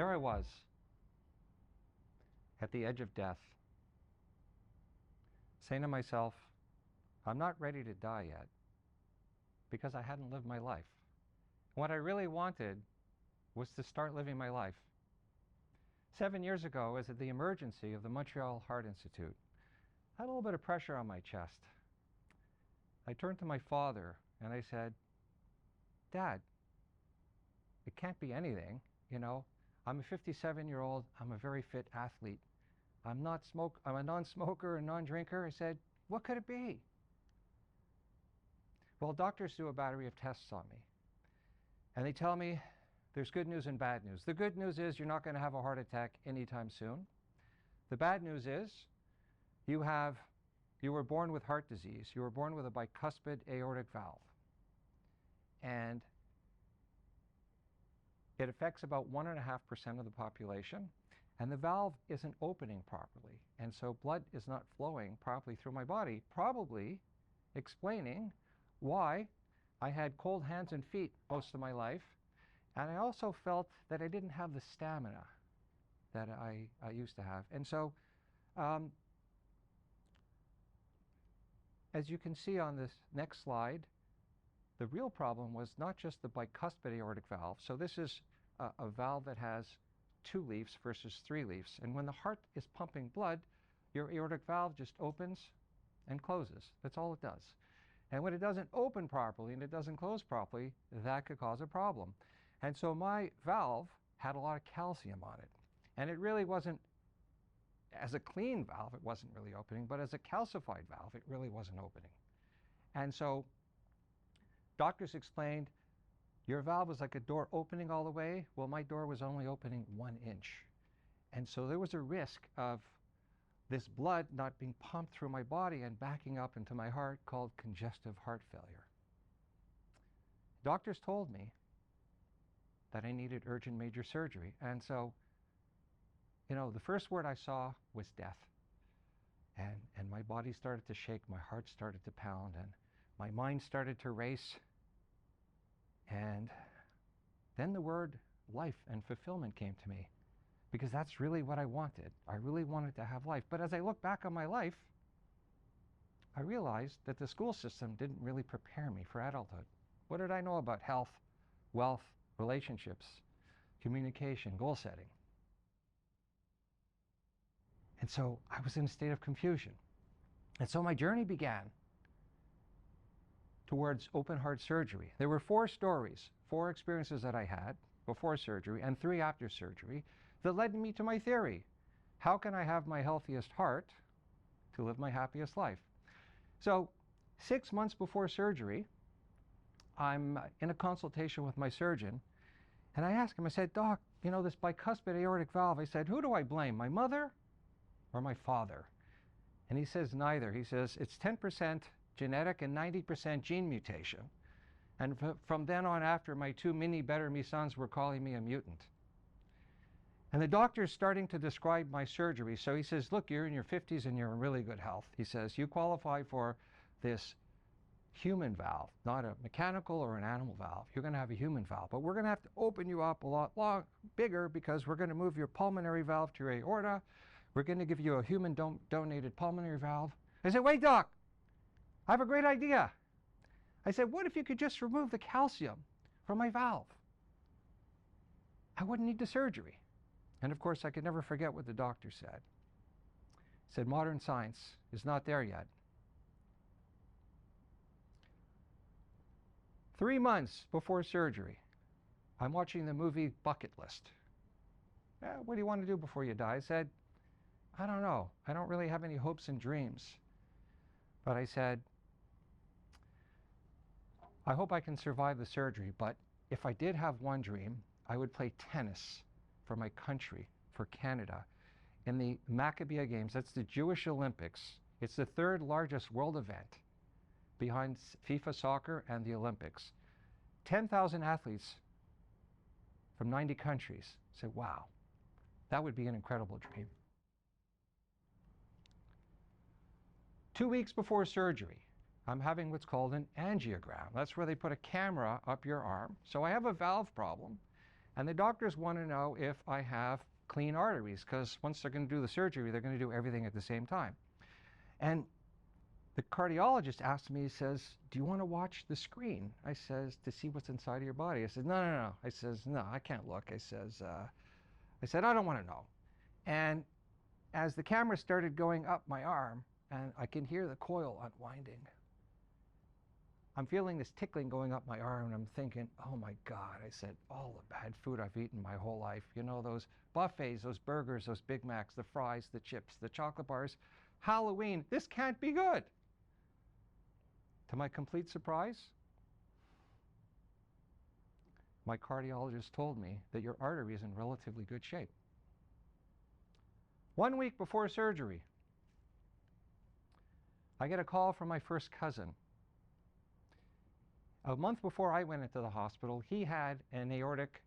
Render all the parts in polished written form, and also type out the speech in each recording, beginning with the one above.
there I was, at the edge of death, saying to myself, I'm not ready to die yet, because I hadn't lived my life. What I really wanted was to start living my life. 7 years ago, I was at the emergency of the Montreal Heart Institute. I had a little bit of pressure on my chest. I turned to my father and I said, Dad, it can't be anything, you know. I'm a 57-year-old, I'm a very fit athlete. I'm a non-smoker and non-drinker. I said, what could it be? Well, doctors do a battery of tests on me. And they tell me there's good news and bad news. The good news is you're not going to have a heart attack anytime soon. The bad news is you were born with heart disease. You were born with a bicuspid aortic valve. And it affects about 1.5% of the population. And the valve isn't opening properly. And so blood is not flowing properly through my body, probably explaining why I had cold hands and feet most of my life. And I also felt that I didn't have the stamina that I used to have. And so, as you can see on this next slide, the real problem was not just the bicuspid aortic valve. So this is a valve that has 2 leaves versus 3 leaves. And when the heart is pumping blood, your aortic valve just opens and closes. That's all it does. And when it doesn't open properly and it doesn't close properly, that could cause a problem. And so my valve had a lot of calcium on it. And it really wasn't, as a clean valve, it wasn't really opening, but as a calcified valve, it really wasn't opening. And so doctors explained, your valve was like a door opening all the way. Well, my door was only opening 1 inch. And so there was a risk of this blood not being pumped through my body and backing up into my heart, called congestive heart failure. Doctors told me that I needed urgent major surgery. And so, you know, the first word I saw was death. And my body started to shake, my heart started to pound, and my mind started to race. And then the word life and fulfillment came to me, because that's really what I wanted. I really wanted to have life. But as I look back on my life, I realized that the school system didn't really prepare me for adulthood. What did I know about health, wealth, relationships, communication, goal setting? And so I was in a state of confusion. And so my journey began towards open heart surgery. There were 4 stories, 4 experiences that I had before surgery and 3 after surgery that led me to my theory. How can I have my healthiest heart to live my happiest life? So 6 months before surgery, I'm in a consultation with my surgeon, and I asked him, I said, Doc, you know, this bicuspid aortic valve, I said, who do I blame, my mother or my father? And he says neither. He says it's 10% genetic and 90% gene mutation. And from then on after, my 2 mini better me sons were calling me a mutant. And the doctor's starting to describe my surgery. So he says, look, you're in your 50s and you're in really good health. He says, you qualify for this human valve, not a mechanical or an animal valve. You're going to have a human valve. But we're going to have to open you up a lot bigger, because we're going to move your pulmonary valve to your aorta. We're going to give you a human donated pulmonary valve. I said, wait, Doc, I have a great idea. I said, what if you could just remove the calcium from my valve? I wouldn't need the surgery. And of course, I could never forget what the doctor said. He said, modern science is not there yet. 3 months before surgery, I'm watching the movie Bucket List. What do you want to do before you die? I said, I don't know. I don't really have any hopes and dreams. But I said, I hope I can survive the surgery, but if I did have one dream, I would play tennis for my country, for Canada, in the Maccabea Games. That's the Jewish Olympics. It's the 3rd largest world event behind FIFA soccer and the Olympics. 10,000 athletes from 90 countries. I said, wow, that would be an incredible dream. 2 weeks before surgery, I'm having what's called an angiogram. That's where they put a camera up your arm. So I have a valve problem, And the doctors want to know if I have clean arteries, because once they're going to do the surgery, they're going to do everything at the same time. And the cardiologist asked me, he says, do you want to watch the screen? I says, to see what's inside of your body. I said, no, no, no. I says, no, I can't look. I said, I don't want to know. And as the camera started going up my arm, and I can hear the coil unwinding, I'm feeling this tickling going up my arm, and I'm thinking, oh my God, I said, all the bad food I've eaten my whole life. You know, those buffets, those burgers, those Big Macs, the fries, the chips, the chocolate bars, Halloween, this can't be good. To my complete surprise, my cardiologist told me that your artery is in relatively good shape. 1 week before surgery, I get a call from my first cousin. A month before I went into the hospital, he had an aortic,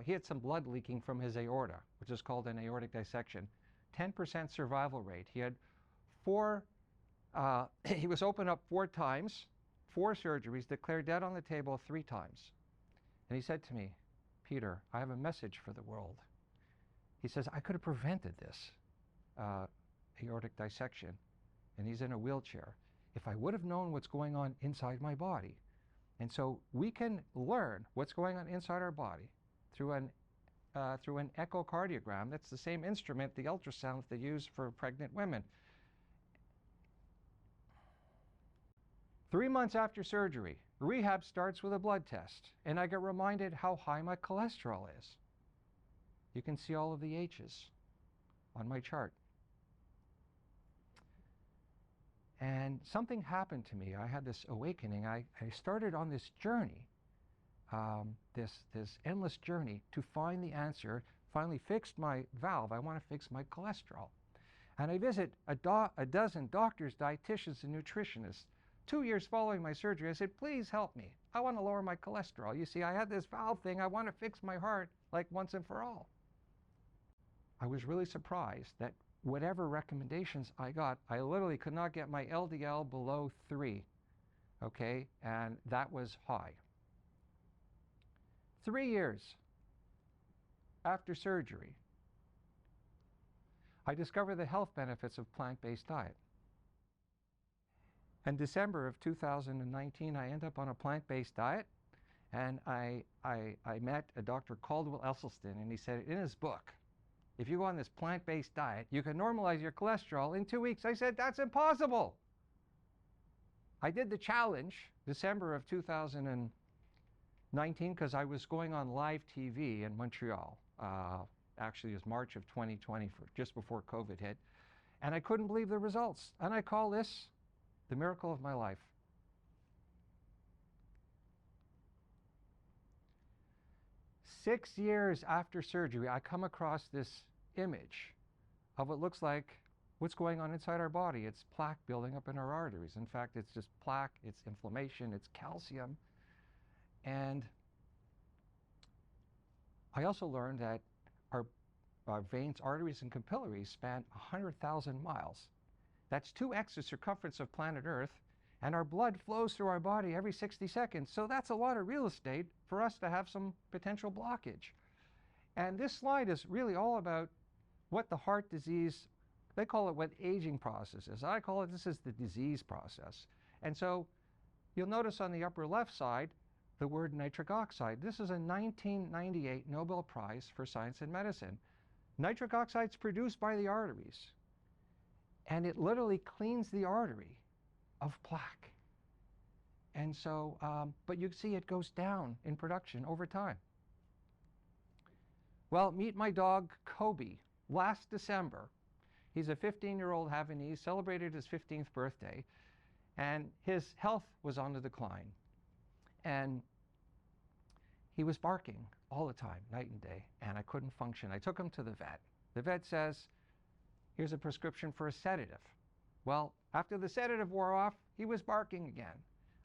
he had some blood leaking from his aorta, which is called an aortic dissection. 10% survival rate. He had he was opened up 4 times, 4 surgeries, declared dead on the table 3 times. And he said to me, Peter, I have a message for the world. He says, I could have prevented this aortic dissection, and he's in a wheelchair, if I would have known what's going on inside my body. And so we can learn what's going on inside our body through an echocardiogram. That's the same instrument, the ultrasound that they use for pregnant women. 3 months after surgery, rehab starts with a blood test, and I get reminded how high my cholesterol is. You can see all of the H's on my chart. And something happened to me. I had this awakening. I started on this journey, this endless journey to find the answer. Finally fixed my valve. I want to fix my cholesterol. And I visit a dozen doctors, dietitians, and nutritionists. 2 years following my surgery, I said, please help me. I want to lower my cholesterol. You see, I had this valve thing. I want to fix my heart like once and for all. I was really surprised that whatever recommendations I got, I literally could not get my LDL below 3, okay? And that was high. 3 years after surgery, I discovered the health benefits of plant-based diet. In December of 2019, I ended up on a plant-based diet, and I met a Dr. Caldwell Esselstyn, and he said in his book, if you go on this plant-based diet, you can normalize your cholesterol in 2 weeks. I said, that's impossible. I did the challenge December of 2019 because I was going on live TV in Montreal. Actually, it was March of 2020, just before COVID hit. And I couldn't believe the results. And I call this the miracle of my life. Six years after surgery, I come across this image of what looks like what's going on inside our body. It's plaque building up in our arteries. In fact, it's just plaque, it's inflammation, it's calcium. And I also learned that our veins, arteries, and capillaries span 100,000 miles. That's 2x the circumference of planet Earth, and our blood flows through our body every 60 seconds. So that's a lot of real estate for us to have some potential blockage. And this slide is really all about what the heart disease, they call it what aging process is. I call it, this is the disease process. And so you'll notice on the upper left side, the word nitric oxide. This is a 1998 Nobel Prize for Science and Medicine. Nitric oxide is produced by the arteries, and it literally cleans the artery of plaque. And so, but you see it goes down in production over time. Well, meet my dog, Kobe. Last December, he's a 15-year-old Havanese, celebrated his 15th birthday, and his health was on the decline. And he was barking all the time, night and day, and I couldn't function. I took him to the vet. The vet says, here's a prescription for a sedative. Well, after the sedative wore off, he was barking again.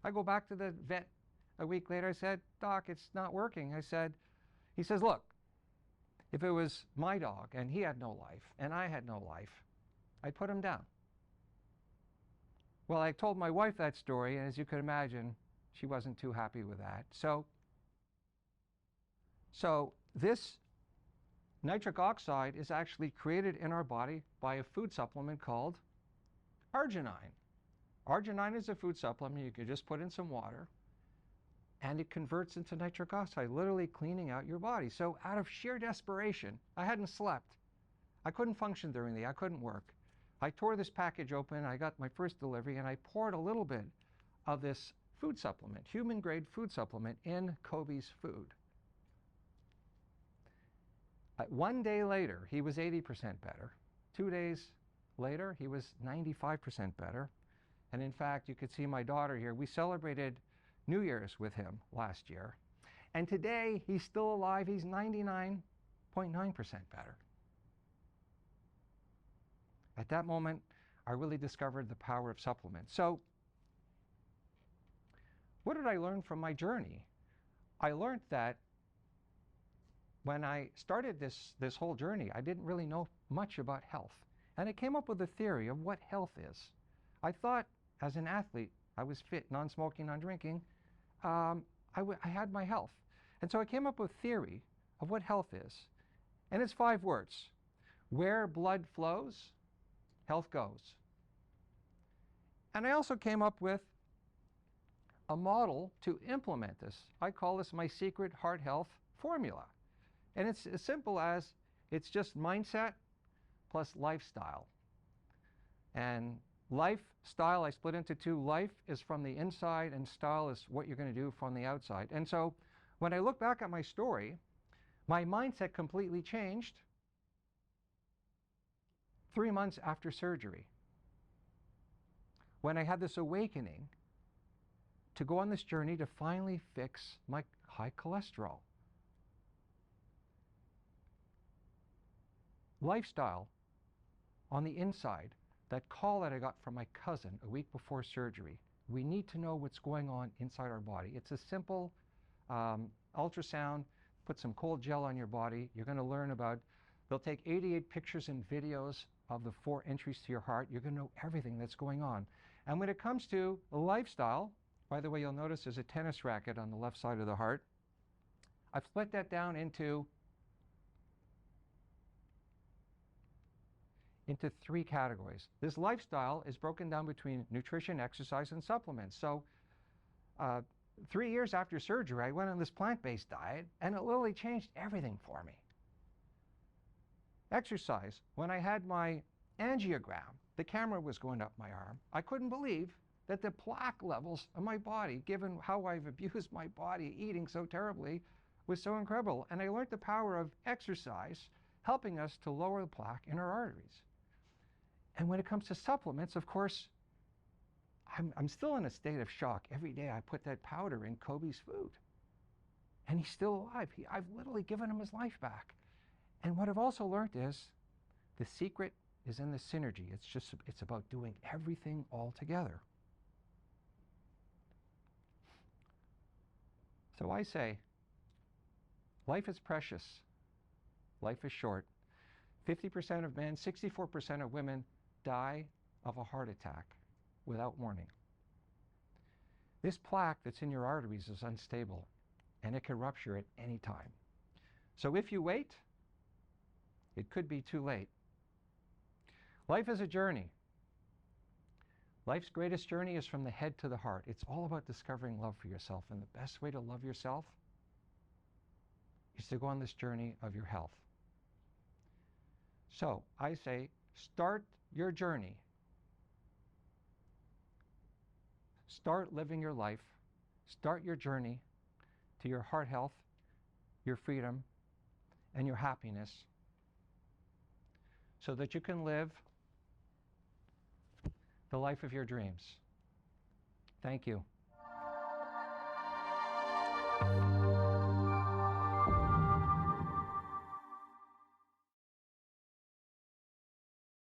I go back to the vet a week later. I said, Doc, it's not working. He says, look, if it was my dog and he had no life and I had no life, I'd put him down. Well, I told my wife that story, and as you can imagine, she wasn't too happy with that. So this nitric oxide is actually created in our body by a food supplement called arginine. Arginine is a food supplement you can just put in some water, and it converts into nitric oxide, literally cleaning out your body. So out of sheer desperation, I hadn't slept. I couldn't function during the day. I couldn't work. I tore this package open. I got my first delivery, and I poured a little bit of this food supplement, human-grade food supplement, in Kobe's food. 1 day later, he was 80% better. 2 days later, he was 95% better. And in fact, you could see my daughter here. We celebrated New Year's with him last year. And today, he's still alive. He's 99.9% better. At that moment, I really discovered the power of supplements. So what did I learn from my journey? I learned that when I started this whole journey, I didn't really know much about health. And I came up with a theory of what health is. I thought, as an athlete, I was fit, non-smoking, non-drinking. I had my health. And so I came up with a theory of what health is. And it's 5 words. Where blood flows, health goes. And I also came up with a model to implement this. I call this my secret heart health formula. And it's as simple as it's just mindset plus lifestyle. And lifestyle, I split into 2. Life is from the inside, and style is what you're going to do from the outside. And so when I look back at my story, my mindset completely changed 3 months after surgery, when I had this awakening to go on this journey to finally fix my high cholesterol. Lifestyle on the inside, that call that I got from my cousin a week before surgery. We need to know what's going on inside our body. It's a simple ultrasound, put some cold gel on your body. You're going to learn about, they'll take 88 pictures and videos of the 4 entries to your heart. You're going to know everything that's going on. And when it comes to lifestyle, by the way, you'll notice there's a tennis racket on the left side of the heart. I've split that down into 3 categories. This lifestyle is broken down between nutrition, exercise, and supplements. So 3 years after surgery, I went on this plant-based diet, and it literally changed everything for me. Exercise. When I had my angiogram, the camera was going up my arm. I couldn't believe that the plaque levels of my body, given how I've abused my body eating so terribly, was so incredible. And I learned the power of exercise helping us to lower the plaque in our arteries. And when it comes to supplements, of course, I'm still in a state of shock. Every day I put that powder in Kobe's food. And he's still alive. I've literally given him his life back. And what I've also learned is the secret is in the synergy. It's about doing everything all together. So I say, life is precious. Life is short. 50% of men, 64% of women die of a heart attack without warning. This plaque that's in your arteries is unstable, and it can rupture at any time. So if you wait, it could be too late. Life is a journey. Life's greatest journey is from the head to the heart. It's all about discovering love for yourself, and the best way to love yourself is to go on this journey of your health. So I say, start your journey. Start living your life. Start your journey to your heart health, your freedom, and your happiness, so that you can live the life of your dreams. Thank you.